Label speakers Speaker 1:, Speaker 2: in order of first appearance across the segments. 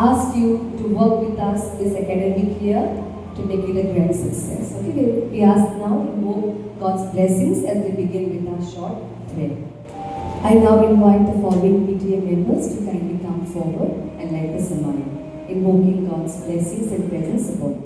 Speaker 1: ask you to work with us this academic year to make it a great success. Okay, we ask now to invoke God's blessings as we begin with our short prayer. I now invite the following PTA members to kindly come forward and light the ceremony, invoking God's blessings and presence upon you.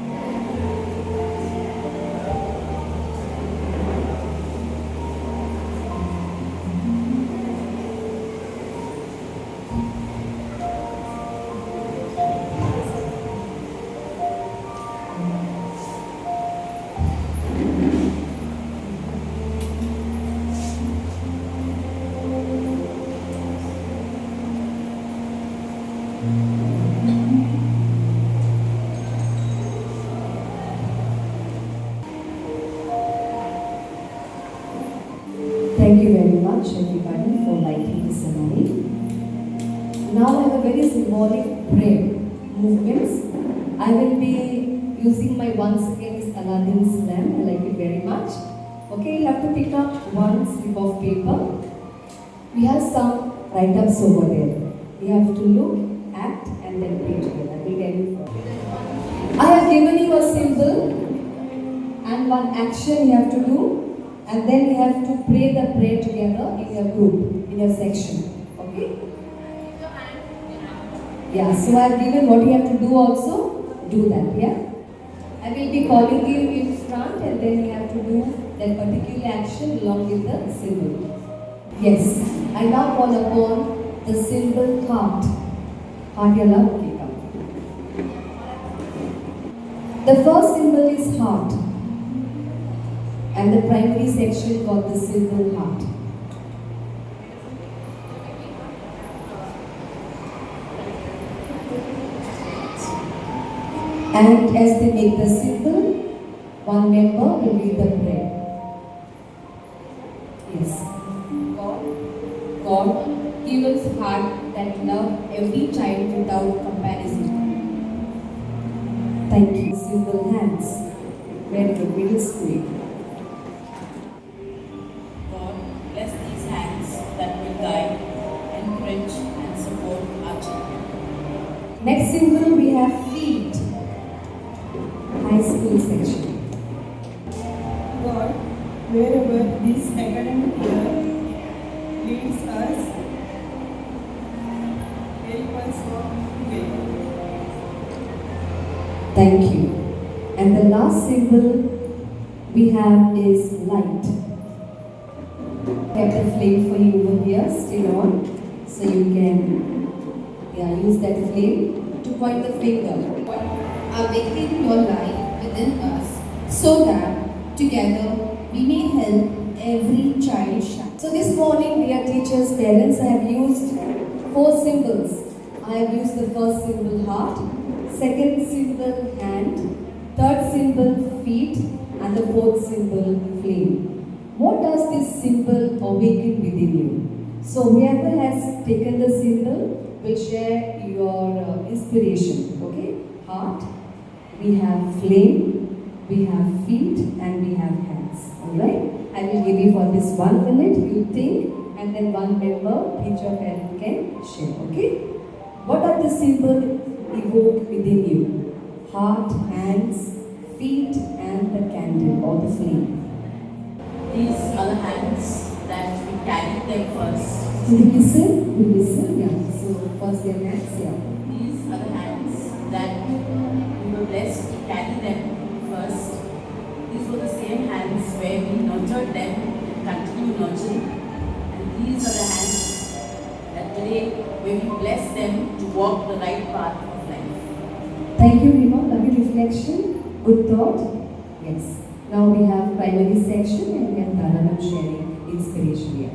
Speaker 1: Thank you very much, everybody, for lighting the ceremony. Now I have a very symbolic prayer movements. I will be using my once again is Aladdin's lamp. I like it very much. Okay, you have to pick up one slip of paper. We have some write-ups over there. We have to look, act, and then pray together. I will tell you first. I have given you a symbol and one action you have to do. And then you have to pray the prayer together in your group, in your section. Okay? Yeah, so I have given what you have to do also. Do that, yeah? I will be calling you in front and then you have to do that particular action along with the symbol. Yes, I now call upon the symbol heart. Heart, your love, okay, come. The first symbol is heart. And the primary section got the symbol heart. And as they make the symbol, one member will read the prayer. Yes.
Speaker 2: God, give us a heart that love every child without comparison.
Speaker 1: Thank you. Symbol hands. Very good. Middle school.
Speaker 2: Bless these hands that will guide, encourage and support our children.
Speaker 1: Next symbol we have feet. High school section.
Speaker 3: God, wherever this academic year leads us, help us walk together.
Speaker 1: Thank you. And the last symbol we have is light. I have the flame for you over here, still on, so you can use that flame to point the finger.
Speaker 2: Awaken your light within us so that together we may help every child shine.
Speaker 1: So this morning, dear teachers, parents, I have used 4 symbols. I have used the first symbol heart, second symbol hand, third symbol feet, and the fourth symbol flame. What does this symbol awaken within you? So whoever has taken the symbol will share your inspiration. Okay? Heart, we have flame, we have feet, and we have hands. Alright? I will give you for this 1 minute, you think, and then one member, teacher, parent can share. Okay? What are the symbols evoke within you? Heart, hands, feet, and the candle or the flame.
Speaker 2: These are the hands that we carry them first.
Speaker 1: So you listen, yeah. So first their hands, yeah.
Speaker 2: These are the hands that we were blessed to carry them first. These were the same hands where we nurtured them and continue nurturing. And these are the hands that today where we bless them to walk the right path of life.
Speaker 1: Thank you, Rima. Lovely reflection. Good thought. Yes. Now we have primary section and we have Taranam sharing inspiration here.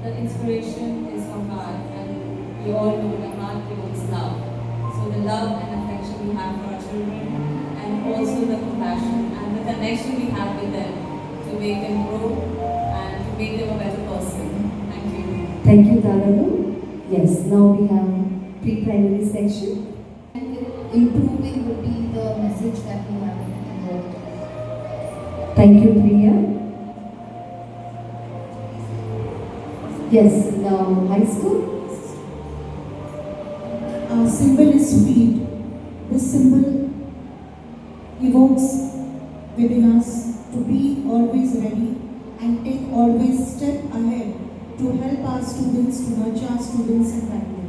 Speaker 4: The inspiration is from heart, and we all know the heart denotes love. So the love and affection we have for our children, and also the compassion and the connection we have with them to make them grow and to make them a better person. Thank you.
Speaker 1: Thank you, Taranam. Yes. Now we have pre-primary section.
Speaker 5: Improving would be the message that we have invoked.
Speaker 1: Thank you, Priya. Yes, now high school.
Speaker 6: our symbol is feet. This symbol evokes within us to be always ready and take always step ahead to help our students, to nurture our students in that way.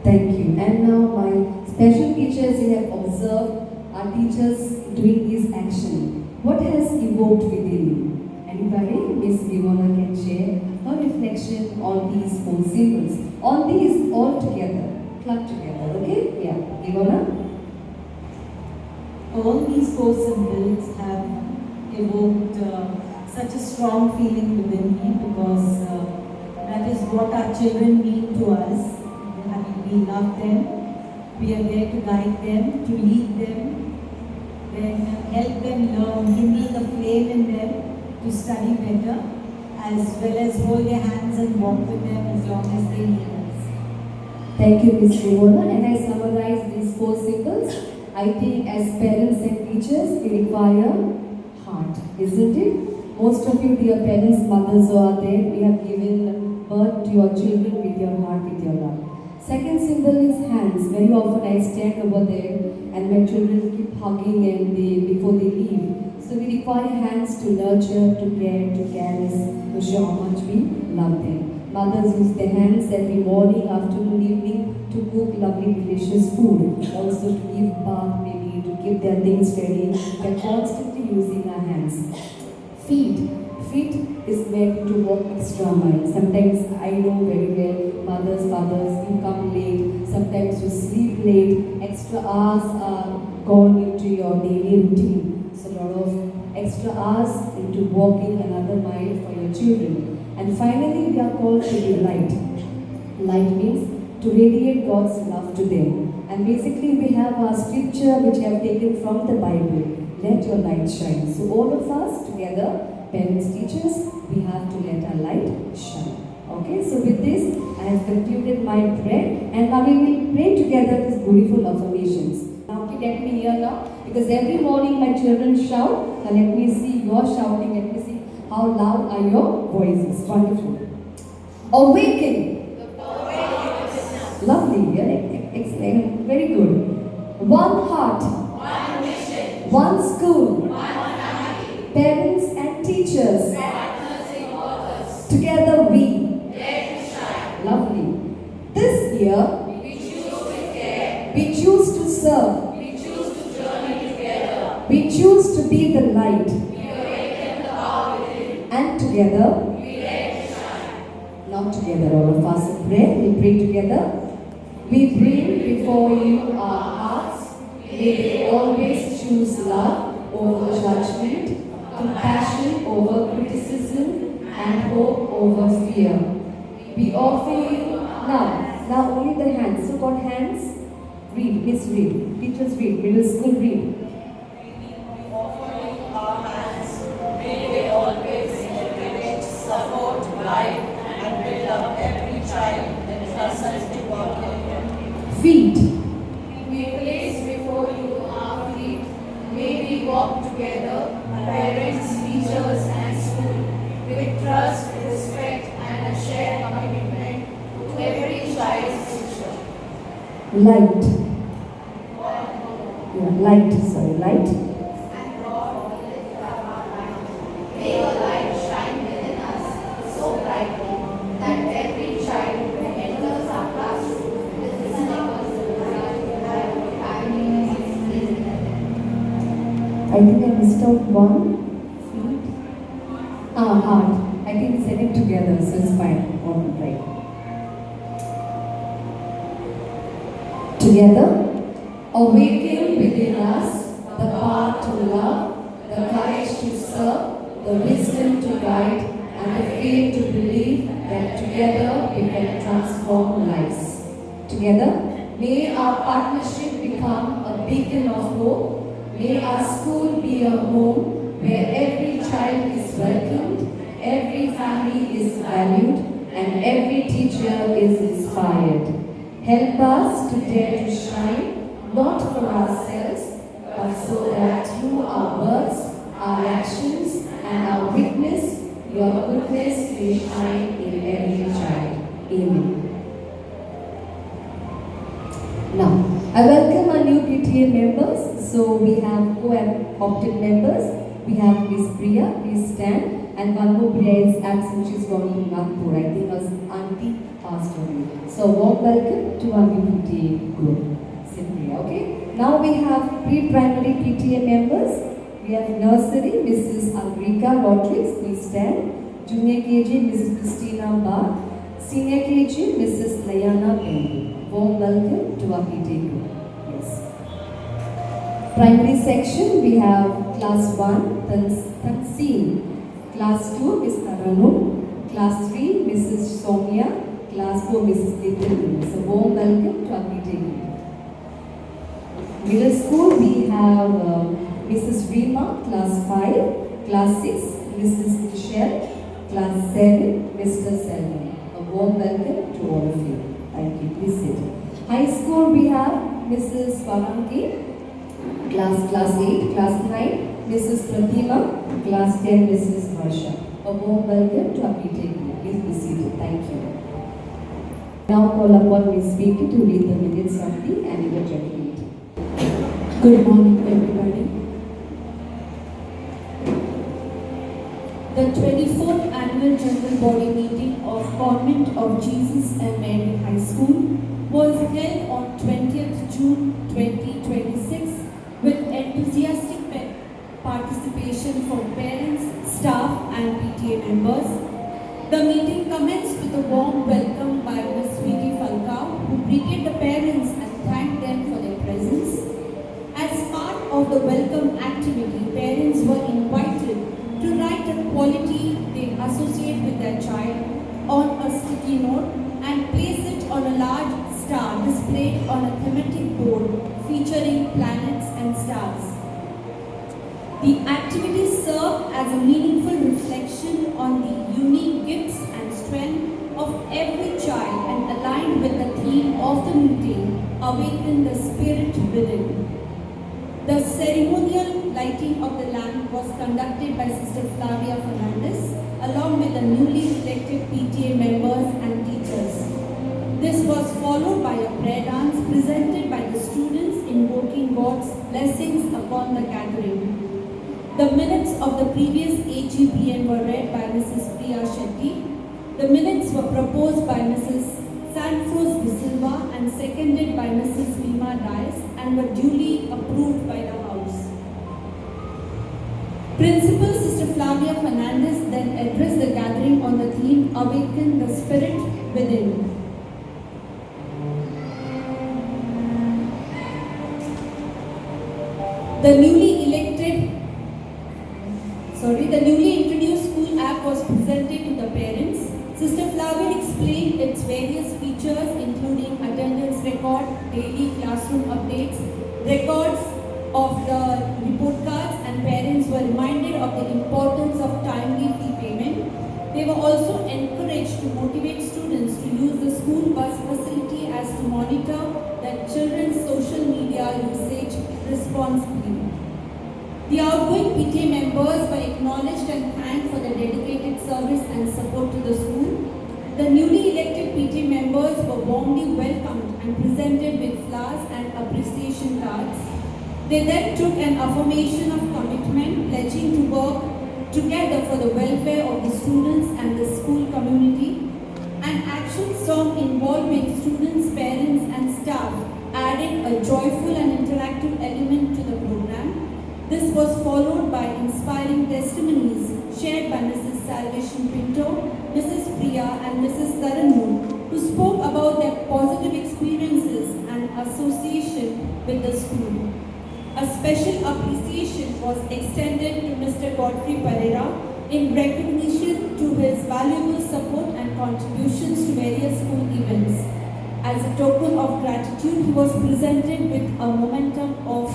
Speaker 1: Thank you. And now my special teachers, you have observed our teachers doing this action. What has evoked within you? Anybody? Miss Vivona can share her reflection on these four symbols. On these all together, club together, okay? Yeah. Vivona?
Speaker 7: All these four symbols have evoked such a strong feeling within me because that is what our children mean to us. I mean, we love them, we are there to guide them, to lead them, then help them learn, kindle the flame in them to study better, as well as hold their hands and walk with them as long as they need us.
Speaker 1: Thank you, Miss Vivona. And I summarize these four symbols. I think as parents and teachers, we require heart, isn't it? Most of you, dear parents, mothers who are there, we have given birth to your children with your heart, with your love. Second symbol is hands. Very often I stand over there and my children keep hugging and before they leave. So we require hands to nurture, to care, to caress, to show how much we love them. Mothers use their hands every morning, afternoon, evening to cook lovely, delicious food. Also to give bath, maybe to keep their things ready. They're constantly using our hands. Feet. Feet is meant to walk extra mile. Sometimes I know very well, mothers, fathers, you come late. Sometimes you sleep late. Extra hours are gone into your daily routine. So a lot of extra hours into walking another mile for your children. And finally, we are called to be light. Light means to radiate God's love to them. And basically, we have our scripture which I have taken from the Bible. Let your light shine. So all of us together, parents, teachers, we have to let our light shine. Okay, so with this, I have concluded my prayer. And now we will pray together these beautiful affirmations. Now, let me hear now. Because every morning my children shout. Now let me see your shouting. Let me see how loud are your voices. Wonderful. Awaken. Lovely. Yeah, excellent. Very good. One heart.
Speaker 2: One mission.
Speaker 1: One school.
Speaker 2: One family.
Speaker 1: Parents and teachers.
Speaker 2: Partners in workers.
Speaker 1: Together we.
Speaker 2: Let it shine.
Speaker 1: Lovely. This year
Speaker 2: We choose to care.
Speaker 1: we choose to serve.
Speaker 2: We choose to journey together.
Speaker 1: We choose to be the light.
Speaker 2: We awaken the power within.
Speaker 1: And together,
Speaker 2: We let it shine.
Speaker 1: now together all of us in prayer. We pray together. We bring before you our hearts. May they always choose love over judgment, compassion over criticism, and hope over fear. We offer you now only the hands. So got hands? Read, miss read. Teachers read, middle school read.
Speaker 2: We offer you our hands. May they always encourage, support, guide, and build up every child that trusts us to walk in them.
Speaker 1: Feet.
Speaker 2: We place before you our feet. May we walk together, parents, teachers, and school, with trust, respect, and a shared commitment to every child's future.
Speaker 1: Light. Yeah, light, sorry, light.
Speaker 5: May your light shine within us so brightly that every child who enters our classroom with his neighbors
Speaker 1: I think I missed out one. Feet. Heart. I think we said it together, so it's fine. All right. Together. Awaken within us the power to love, the courage to serve, the wisdom to guide, and the faith to believe that together we can transform lives. Together, may our partnership become a beacon of hope. May our school be a home where every child is welcomed, every family is valued, and every teacher is inspired. Help us to dare to shine, not for ourselves, but so that through our words, our actions, and our witness, your goodness may shine in every child. Amen. Now, I welcome our new PTA members. So we have co-opted members. We have Miss Priya, please stand. And one more Priya is absent, she's gone to Nagpur. I think her auntie passed away. So warm welcome to our new PTA group. Miss Priya, okay? Now we have pre-primary PTA members. We have nursery, Mrs. Agrika Rodriguez, please stand. Junior KG, Mrs. Christina Bar. Senior KG, Mrs. Layana Bendu. Warm welcome to our PTA group. Yes. Primary section, we have class 1, Tansin. Class 2, Ms. Taranu. Class 3, Mrs. Soumya. Class 4, Mrs. Little. So warm welcome to our PTA group. Middle school, we have Mrs. Rima, class 5. Class 6, Mrs. Michelle. Class 7, Mr. Selvan. A warm welcome to all of you. Thank you. Please sit. High school, we have Mrs. Pavanki, class 8, class 9, Mrs. Pratima, class 10, Mrs. Harsha. A warm welcome to our PTA group. Please be seated. Thank you. Now call upon Ms. Vicky to read the minutes of the annual general meeting.
Speaker 8: Good morning, everybody. The 24th Annual General Body Meeting of Convent of Jesus and Mary High School was held on 20th June 2026 with enthusiastic participation from parents, staff and PTA members. The meeting commenced with a warm welcome by Ms. Sweetie Falcao, who greeted the parents and thanked them for their presence. As part of the welcome activity, parents were invited to write a quality they associate with their child on a sticky note and place it on a large star displayed on a thematic board featuring planets and stars. The activity served as a meaningful reflection on the unique gifts and strength of every child and aligned with the theme of the meeting, Awaken the Spirit Within. The ceremonial lighting of the lamp was conducted by Sister Flavia Fernandez along with the newly elected PTA members and teachers. This was followed by a prayer dance presented by the students invoking God's blessings upon the gathering. The minutes of the previous AGPN were read by Mrs. Priya Shetty. The minutes were proposed by Mrs. Sanfros De Silva and seconded by Mrs. Lima Dias and were duly approved by the House. Principal Sister Flavia Fernandez then addressed the gathering on the theme Awaken the Spirit Within. The newly introduced school app was presented to the parents. Sister Flavia explained its various features including attendance record, daily classroom updates, records of the report cards, and parents were reminded of the importance of timely fee payment. They were also encouraged to motivate students to use the school bus facility as to monitor their children's social media usage responsibly. The outgoing PTA members were acknowledged and thanked for their dedicated service and support to the school. The newly elected PTA members were warmly welcomed and presented with flowers and appreciation cards. They then took an affirmation of commitment, pledging to work together for the welfare of the students and the school community. An action song involving students, parents and staff added a joyful and interactive element to the program. This was followed by inspiring testimonies shared by Mrs. Salvation Pinto, Mrs. Priya and Mrs. Taranu, who spoke about their positive experiences and association with the school. A special appreciation was extended to Mr. Godfrey Pereira in recognition to his valuable support and contributions to various school events. As a token of gratitude, he was presented with a momentum of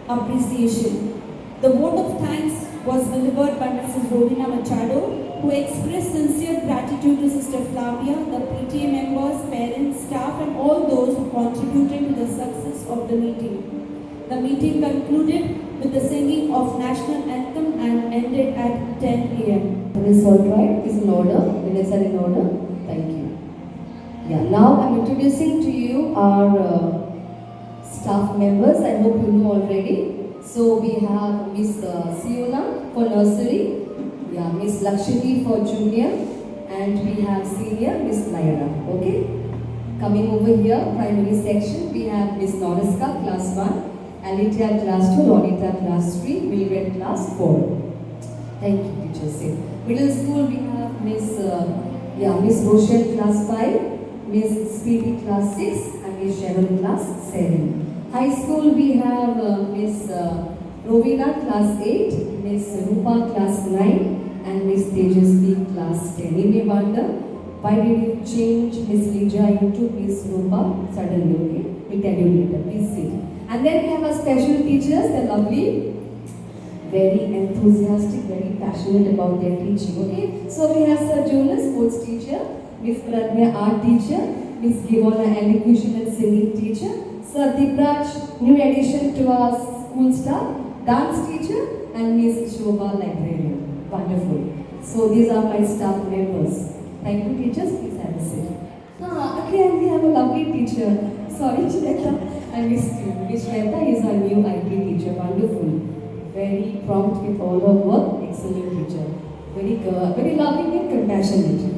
Speaker 8: appreciation. The vote of thanks was delivered by Mrs. Robina Machado, who expressed sincere gratitude to Sister Flavia, the PTA members, parents, staff and all those who contributed to the success of the meeting. The meeting concluded with the singing of national anthem and ended at 10 a.m.
Speaker 1: It is all right. It's in order. Minutes are in order. Thank you. Yeah, now I'm introducing to you our staff members. I hope you know already. So we have Miss Siona for nursery, yeah, Miss Lakshmi for junior, and we have senior Miss Lyra. Okay. Coming over here, primary section, we have Miss Noriska, class 1, Alitia, class 2, Ronita, class 3, Mildred, class 4. Thank you, teachers. Middle school, we have Miss Miss Rochelle, class 5, Miss Speedy, class 6, and Miss Sharon, class 7. High school, we have Miss Rovina, class 8, Miss Rupa, class 9, and Miss Tejasvi, class 10. You may wonder, why did you change Miss Lija into Miss Rupa suddenly? Okay, we'll tell you later. Please sit. And then we have our special teachers. They're lovely, very enthusiastic, very passionate about their teaching. Okay, so we have Sir Jonas, sports teacher, Miss Pradnya, art teacher, Miss Givona, elocution and singing teacher, Sir Dipraj, new addition to our school staff, dance teacher, and Miss Shobha, librarian. Wonderful. So these are my staff members. Thank you, teachers. Please have a seat. Okay, and we have a lovely teacher. Sorry, Shweta, I missed you. Miss Shweta is our new IT teacher. Wonderful. Very prompt with all her work. Excellent teacher. Very loving and compassionate.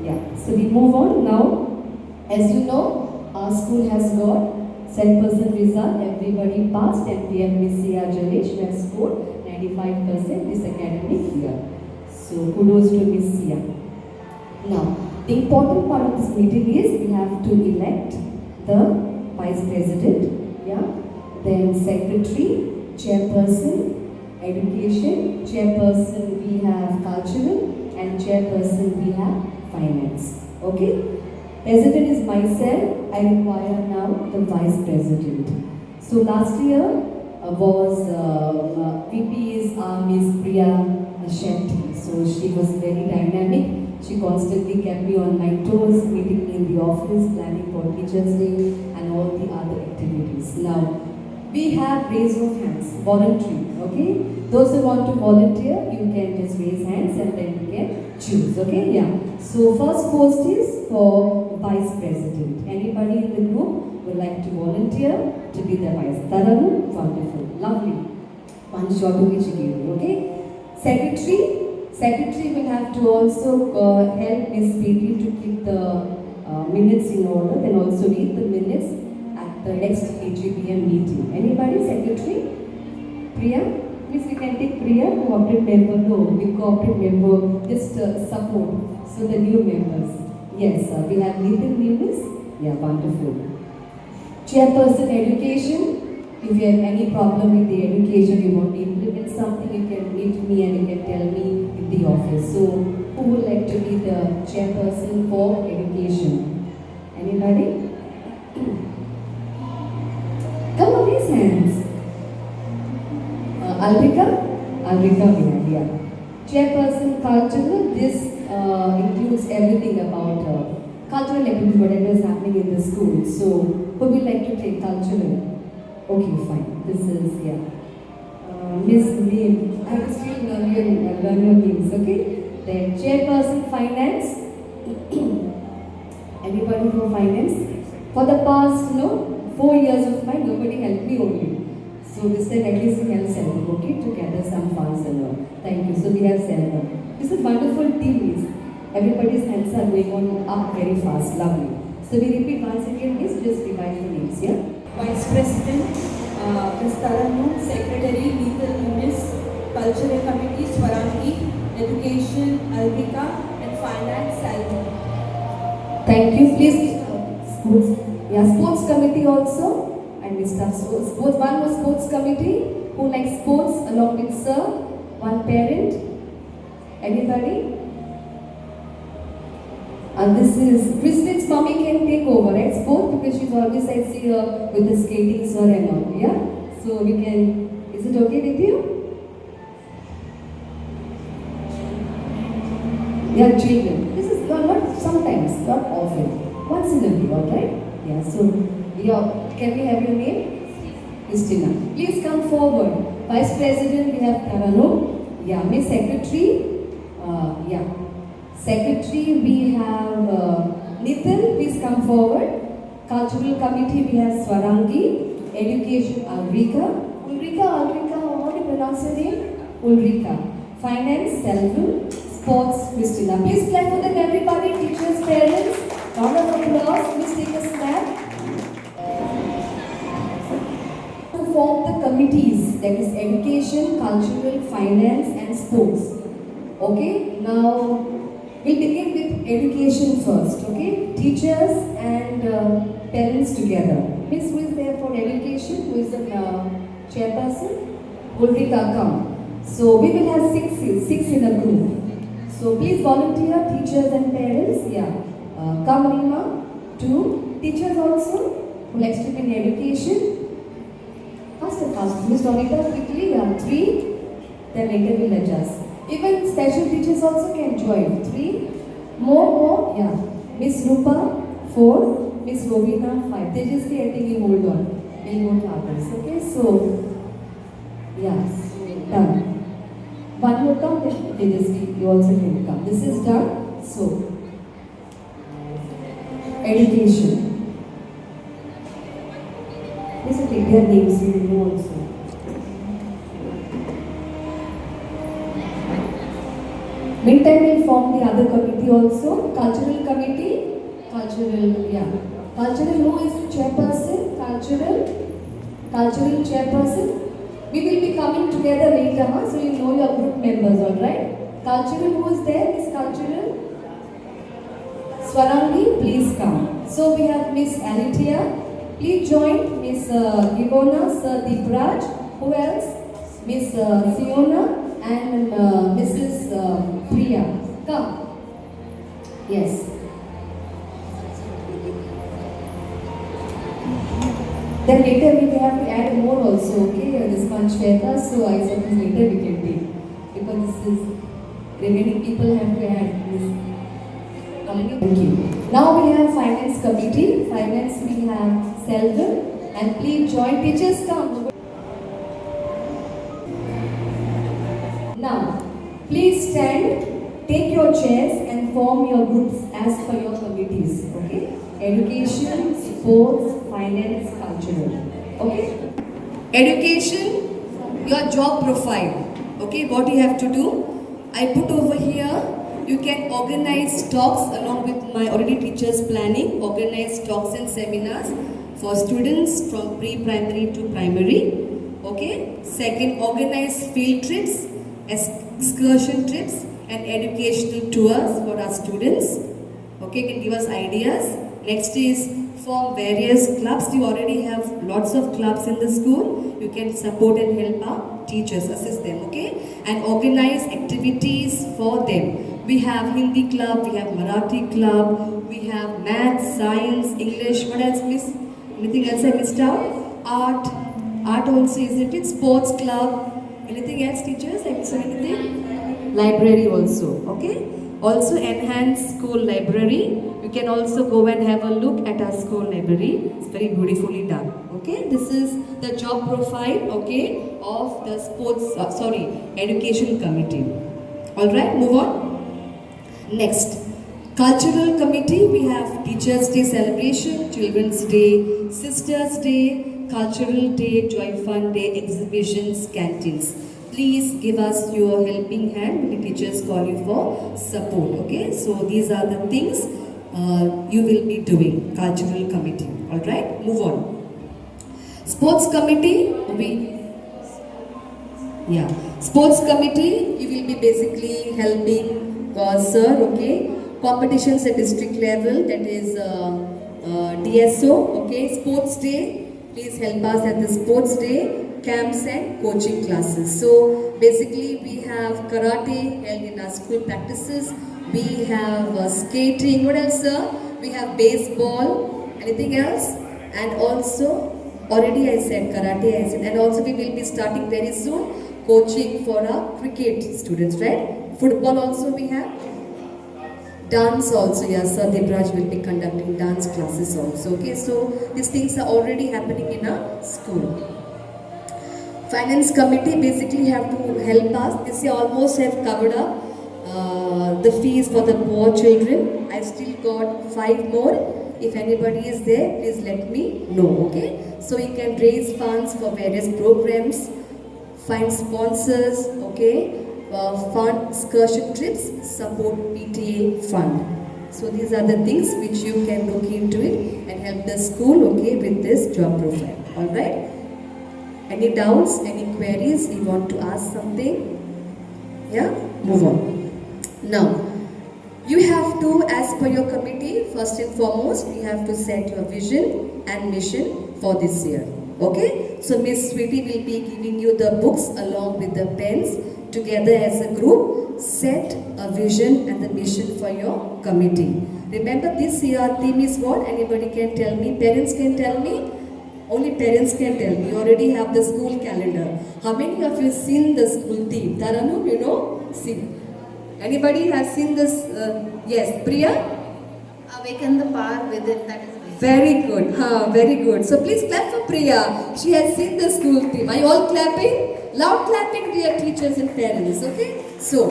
Speaker 1: Yeah. So we move on now. As you know, our school has got 100% result. Everybody passed, and we have Miss Sia Jalesh who has scored 95% this academic year. So kudos to Miss Sia. Now, the important part of this meeting is we have to elect the Vice President, yeah, then Secretary, Chairperson, Education, Chairperson we have Cultural, and Chairperson we have Finance. Okay? President is myself, I require now the Vice President. So last year VP is Miss Priya Shetty. So she was very dynamic. She constantly kept me on my toes, meeting me in the office, planning for Teachers' Day and all the other activities. Now, we have raise of hands, voluntary, okay? Those who want to volunteer, you can just raise hands and then you can choose, okay? Yeah. So, first post is for Vice President. Anybody in the group would like to volunteer to be the Vice? Taraну, wonderful, lovely. One shot to each give you, okay? Secretary will have to also help Miss Speedy to keep the minutes in order, then also read the minutes at the next AGBM meeting. Anybody? Secretary? Priya? Miss, you can take Priya, cooperative member. No, we cooperative member, just support. So the new members. Yes, we have Nathan Nunes. Yeah, wonderful. Chairperson Education. If you have any problem with the education, you want to implement something, you can meet me and you can tell me in the office. So, who would like to be the chairperson for education? Anybody? Come on, raise hands. Alrika Vinaya. Chairperson cultural, this includes everything about cultural activities, whatever is happening in the school. So, who would like to take cultural? Okay, fine. This is, Miss Name. I will still learn your names, okay? Then Chairperson Finance. Anybody for Finance? For the past, 4 years of mine, nobody helped me only. So this time at least we have Selva, okay? To gather some funds and all. Thank you. So we have Selva. This is a wonderful team, Miss. Everybody's hands are going on up very fast. Lovely. So we repeat once again, Miss. Just revise the names, yeah?
Speaker 3: Vice President, Ms. Taranu, Secretary, Legal Nunes, Cultural Committee, Swarangi, Education, Alvika, and Finance, Salma.
Speaker 1: Thank you. Please, sports committee also. And Mr. Sports. One was sports committee. Who likes sports along with sir? One parent. Anybody? And this is Kristen's mommy can take over, right? Sports, because she's always I see her with the skating sir and all. Yeah? So we can, is it okay with you? Yeah, children. This is not sometimes, not often. Once in a while, alright? Yeah, so can we have your name? Christina. Please come forward. Vice President, we have Tarano. Yeah, Miss Secretary. Secretary, we have Nitin, please come forward. Cultural committee, we have Swarangi. Education, Ulrika. Ulrika, how do you pronounce your name? Ulrika. Finance, Selvan. Sports, Christina. Please clap for them, everybody. Teachers, parents. Round of applause. Please take a snap. To form the committees, that is education, cultural, finance and sports. Okay, now we'll begin with education first, okay? Teachers and parents together. Miss, who is there for education? Who is the chairperson? Ulrika, come. So we will have six in a group. So please volunteer, teachers and parents. Yeah. Come, Nima. 2. Teachers also, who likes to be in education. Fast. Miss Donita, quickly. 3. Then later we'll adjust. Even special teachers also can join. 3. More. Yeah. Miss Rupa, 4. Miss Rovina, 5. Tejasvi, I think you hold on. We'll go to others. Okay, so, yes, done. One more come, then Tejasvi, you also can come. This is done. So, education. Please take their names, you know also. Meantime, we'll form the other committee also. Cultural committee. Cultural, who is chairperson? Cultural chairperson. We will be coming together later, huh? So you know your group members, alright? Cultural, who is there? Miss Cultural? Swarangi, please come. So we have Miss Alitia. Please join Miss Givona, Sir Deepraj. Who else? Miss Fiona and Mrs. Priya. Come. Yes. Then later we will have to add more also, okay? This one Shweta, so I suppose later we can take. Because this is, remaining people have to add this. Thank you. Now we have finance committee. Finance we have Selvan. And please join, teachers come. Now, please stand, take your chairs and form your groups as per your committees, okay? Education, sports, finance, cultural, okay? Education, your job profile, okay? What you have to do, I put over here, you can organize talks along with my already teachers planning, organize talks and seminars for students from pre-primary to primary, okay? Second, organize field trips, excursion trips and educational tours for our students. Okay, can give us ideas. Next is form various clubs. You already have lots of clubs in the school. You can support and help our teachers, assist them, okay? And organize activities for them. We have Hindi club, we have Marathi club, we have maths, science, English. What else, miss? Anything else I missed out? Art also, isn't it? Sports club. Anything else, teachers? I missed anything? Library also, okay? Also enhance school library. You can also go and have a look at our school library. It's very beautifully done, okay? This is the job profile, okay, of the education committee. Alright, move on. Next, cultural committee. We have Teachers' Day celebration, Children's Day, Sisters' Day, Cultural Day, Joy Fun Day, exhibitions, canteens. Please give us your helping hand when the teachers call you for support, okay? So these are the things you will be doing, cultural committee, alright? Move on. Sports committee, sports committee, you will be basically helping sir, okay? Competitions at district level, that is DSO, okay? Sports day, please help us at the sports day. Camps and coaching classes. So basically we have karate held in our school practices. We have skating. What else, sir? We have baseball. Anything else? And also, already I said karate. And also we will be starting very soon coaching for our cricket students, right? Football also we have. Dance also, yes, sir. Debraj will be conducting dance classes also. Okay, so these things are already happening in our school. Finance committee basically have to help us. This year almost have covered up the fees for the poor children. I still we've got 5 more. If anybody is there, please let me know, okay? So you can raise funds for various programs, find sponsors, okay? Fund excursion trips, support PTA fund. So these are the things which you can look into it and help the school, okay, with this job profile. Alright? Any doubts, any queries, you want to ask something? Yeah? Move on. Now, you have to, as per your committee, first and foremost, you have to set your vision and mission for this year. Okay? So Miss Sweetie will be giving you the books along with the pens. Together as a group, set a vision and the mission for your committee. Remember this year theme is what? Anybody can tell me? Parents can tell me? Only parents can tell me. You already have the school calendar. How many of you seen the school theme? Taranum, you know? See. Anybody has seen this? Yes, Priya?
Speaker 5: Awaken the power within, that is me.
Speaker 1: Very good. Very good. So please clap for Priya. She has seen the school theme. Are you all clapping? Loud clapping, dear teachers and parents. Okay? So,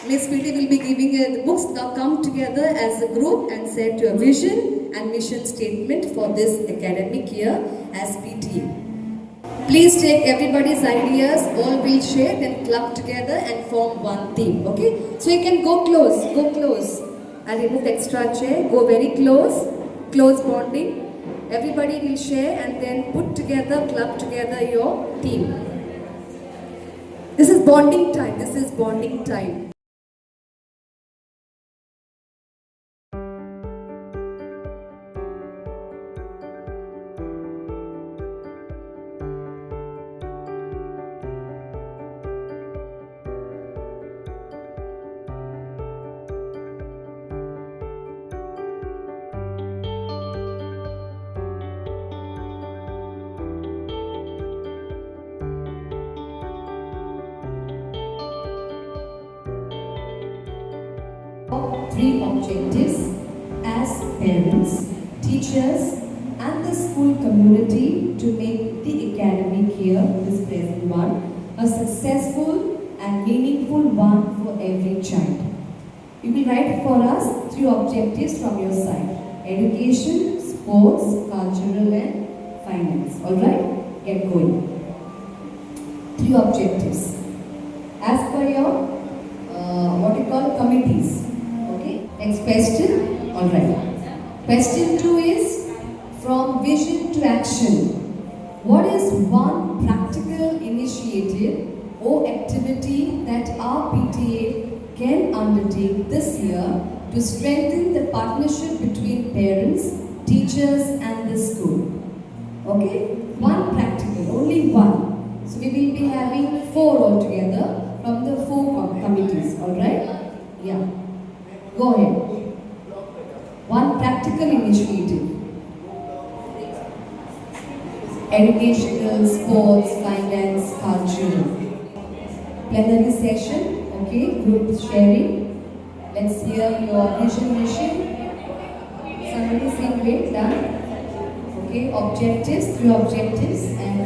Speaker 1: Miss Sweetie will be giving you the books. Now come together as a group and set your vision and mission statement for this academic year as PTA. Please take everybody's ideas, all will share, then club together and form one theme. Okay? So you can go close. I'll remove the extra chair. Go very close. Close bonding. Everybody will share and then put together, club together your team. This is bonding time. Three objectives as parents, teachers and the school community to make the academic year, this present one, a successful and meaningful one for every child. You will write for us 3 objectives from your side: education, sports, cultural and finance. Alright? Get going. 3 objectives. As per your, committees. Next question. Alright. Question 2 is from vision to action. What is one practical initiative or activity that our PTA can undertake this year to strengthen the partnership between parents, teachers and the school? Okay? One practical, only one. So we will be having 4 altogether from the 4 committees. Alright? Yeah. Go ahead. One practical initiative. Educational, sports, finance, culture. Plenary session, okay, group sharing. Let's hear your vision mission. Somebody saying great, done. Okay, objectives, 3 objectives and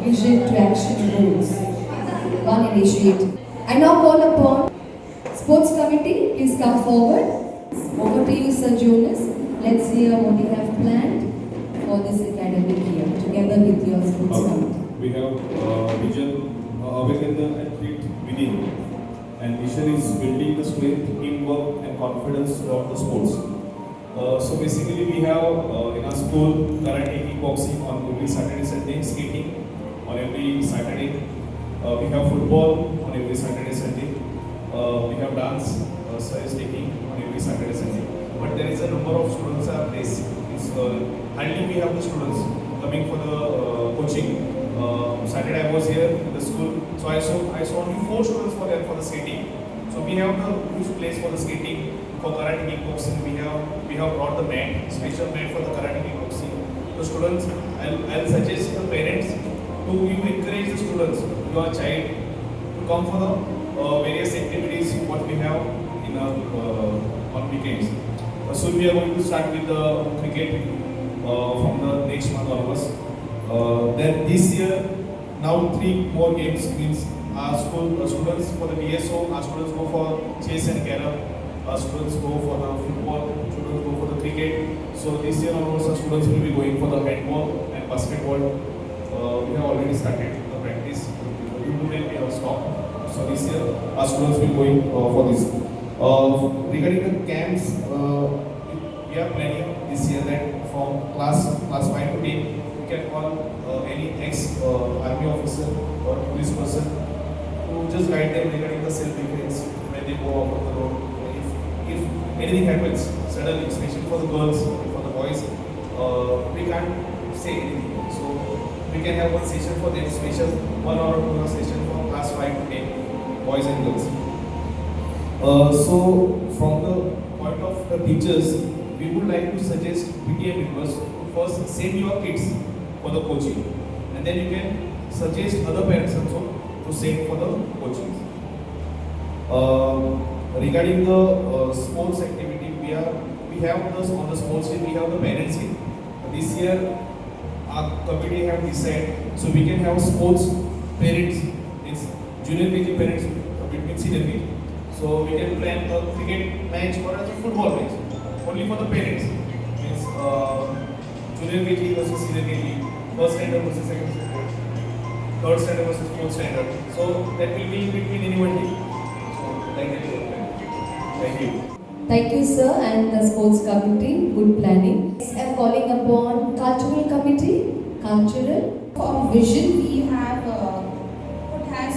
Speaker 1: vision to action goals. One initiative. I now call upon Sports Committee, please come forward. Over to you, Sir Jonas. Let's hear what you have planned for this academic year, together with your Sports Committee.
Speaker 9: We have vision, awaken the athlete within, and mission is building the strength, teamwork and confidence throughout the sports. So basically we have in our school karate, kickboxing on every Saturday, Sunday, skating on every Saturday. We have football on every Saturday, Sunday. We have dance, science taking on every Saturday, Sunday. But there is a number of students are placed. Hardly we have the students coming for the coaching. Saturday I was here in the school, so I saw only 4 students for the skating. So we have the huge place for the skating. For karate, kickboxing, we have brought the mat, special mat for the karate, kickboxing. The students, I'll suggest the parents to encourage the students, your child, to come for the various activities what we have in our on weekends. Soon we are going to start with the cricket from the next month onwards. Then this year, now 3 more games means our school students for the DSO, our students go for chess and carom, our students go for the football, students go for the cricket. So this year onwards, our students will be going for the handball and basketball. We have already started the practice. Due to rain, we have stopped. So this year, our students will going for this. Regarding the camps, we are planning this year that from class 5 to 10, we can call any ex-army officer or police person to just guide them regarding the self-defense when they go out on the road. If anything happens suddenly, especially for the girls, for the boys, we can't say anything. So we can have one session for them, special 1 hour or 2 hour session for class 5 to 10, boys and girls. So from the point of the teachers, we would like to suggest PTA members to first send your kids for the coaching, and then you can suggest other parents also to send for the coaching. Regarding the sports activity, we have on the sports team, we have the parents team. This year, our committee have decided so we can have sports parents, it's junior KG parents between senior KG. So we can plan a cricket match or a football match only for the parents. Means junior KG versus senior KG, first standard versus second standard, third standard versus fourth standard. So that will be between anyone team. So like that. Thank you.
Speaker 1: Thank you, sir, and the sports committee. Good planning. Next, I'm calling upon cultural committee. Cultural.
Speaker 8: For vision, we have what has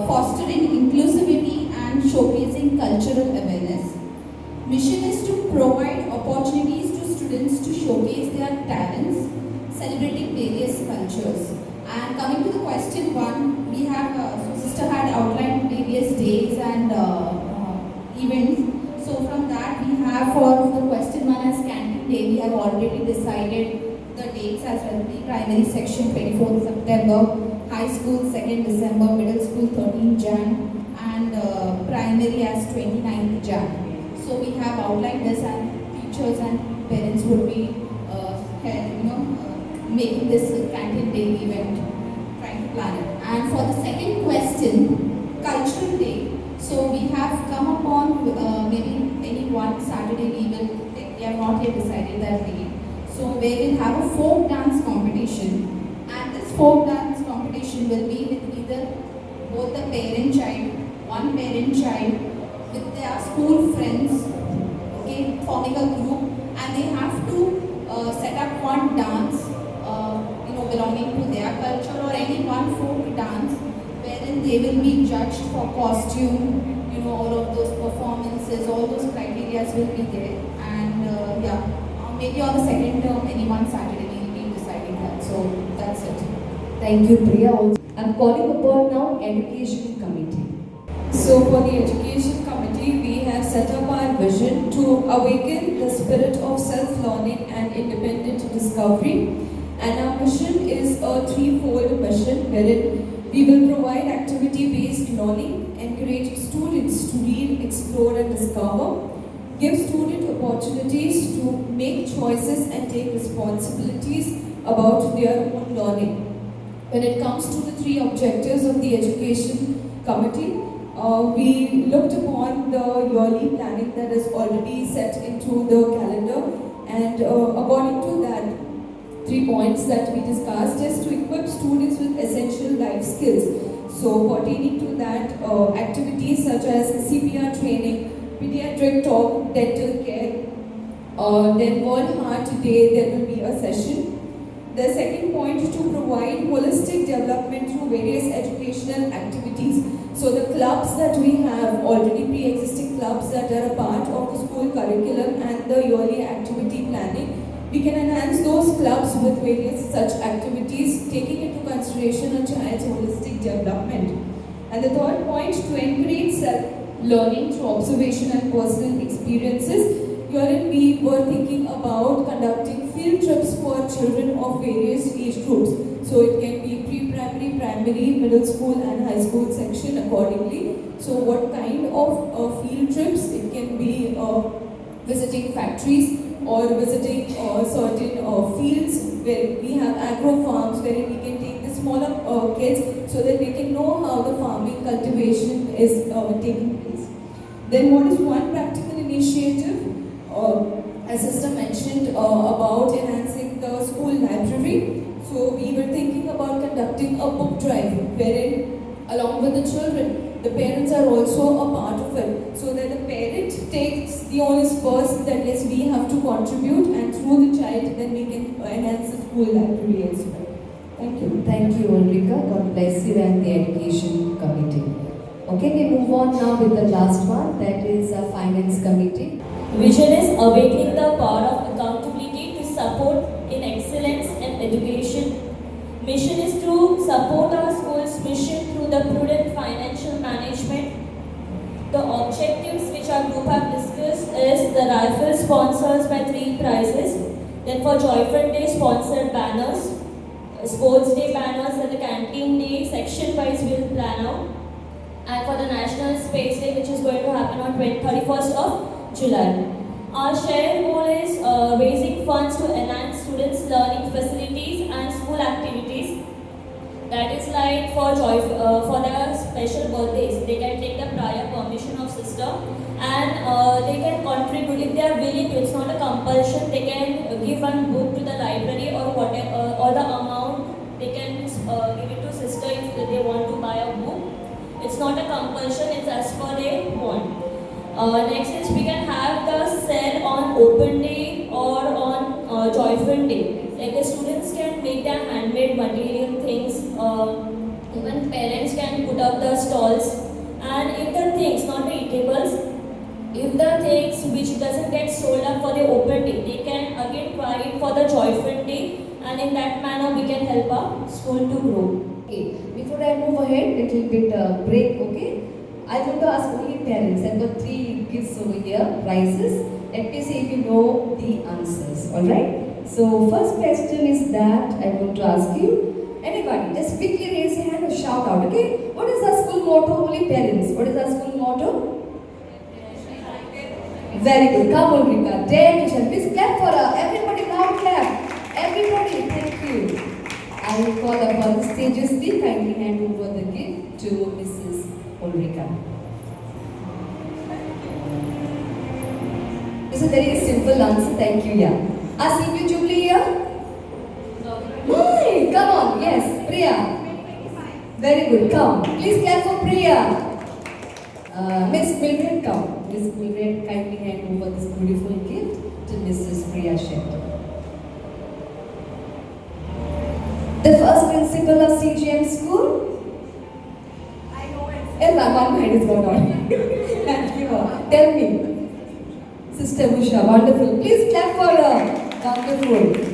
Speaker 8: fostering inclusivity and showcasing cultural awareness. Mission is to provide opportunities to students to showcase their talents, celebrating various cultures. And coming to the question one, we have sister had outlined various days and events. So from that, we have for the question one as Canteen Day, we have already decided the dates as well. Primary section 24th September, high school 2nd December, middle school 13th Jan, and primary as 29th Jan. So we have outlined this, and teachers and parents would be making this Canteen Day event, trying to plan it. And for the second question, Cultural Day. So we have come upon maybe any one Saturday we have not yet decided that day. So we will have a folk dance competition, and this folk dance competition will be with either both the one parent child with their school friends, okay, forming a group, and they have to set up one dance, belonging to their culture or any one folk dance, wherein they will be judged for costume, all of those performances, all those criteria will be there. And maybe on the second term, any one Saturday we will be deciding that. So that's it.
Speaker 1: Thank you, Priya. I'm calling upon now Education Committee.
Speaker 3: So for the Education Committee, we have set up our vision to awaken the spirit of self-learning and independent discovery. And our mission is a threefold mission wherein we will provide activity-based learning, encourage students to read, explore and discover, give student opportunities to make choices and take responsibilities about their own learning. When it comes to the three objectives of the Education Committee, we looked upon the yearly planning that is already set into the calendar, and according to that, 3 points that we discussed is to equip students with essential life skills. So pertaining to that, activities such as CPR training, pediatric talk, dental care, then World Heart Day, there will be a session. The second point is to provide holistic development through various educational activities. So the clubs that we have, already pre-existing clubs that are a part of the school curriculum and the yearly activity planning, we can enhance those clubs with various such activities, taking into consideration a child's holistic development. And the third point, to encourage self-learning through observation and personal experiences. Herein we were thinking about conducting field trips for children of various age groups. So it can be pre-primary, primary, middle school and high school section accordingly. So what kind of field trips? It can be visiting factories, or visiting certain fields where we have agro farms where we can take the smaller kids so that they can know how the farming cultivation is taking place. Then what is one practical initiative? As Sister mentioned about enhancing the school library. So we were thinking about conducting a book drive wherein along with the children, the parents are also a part of it. So that the parent takes the onus first that yes, we have to contribute, and through the child then we can enhance the school library as well. Thank you.
Speaker 1: Thank you, Ulrika. God bless you and the education committee. Okay, we move on now with the last one, that is a finance committee.
Speaker 10: Vision is awakening the power of accountability to support in excellence and education. Mission is to support our school's mission through the prudent financial management. The objectives which our group have discussed is the rifle sponsors by 3 prizes, then for Joyful Day sponsored banners, sports day banners and the canteen day section wise will plan out, and for the National Space Day which is going to happen on 31st of July. Our shared goal is raising funds to enhance students' learning facilities and school activities. That is like for their special birthdays, they can take the prior permission of sister and they can contribute if they are willing to. It's not a compulsion. They can give one book to the library or whatever, or the amount they can give it to sister if they want to buy a book. It's not a compulsion. It's as per they want. Next is we can have the sell on open day or on Joyful Day. Like the students can make their handmade material things, even parents can put up the stalls, and if the things, not the eatables, if the things which doesn't get sold up for the open day, they can again try it for the Joyful Day, and in that manner we can help our school to grow.
Speaker 1: Okay, before I move ahead, little bit break, okay? I want to ask only parents. I've got 3 gifts over here, prizes. Let me see if you know the answers, alright? So, first question is that I want to ask you. Anybody, just quickly raise your hand or shout out, okay? What is our school motto? Only parents. What is our school motto? Very good. Come on, Rika. Dare to share. Please clap for her. Everybody now clap. Everybody, thank you. I will call upon the stages. Be kindly hand over the gift to Mrs. Ulrika. It's a very simple answer. Thank you, yeah. I see you, Jubilee here. Hi, come on. Yes, Priya. Very good. Come. Please clap for Priya. Miss Mildred, come. Miss Mildred, kindly hand over this beautiful gift to Mrs. Priya Shetty. The first principal of CGM school? I know it. One mind is going on. Thank you. Tell me. Sister Usha, wonderful. Please clap for her. Wonderful.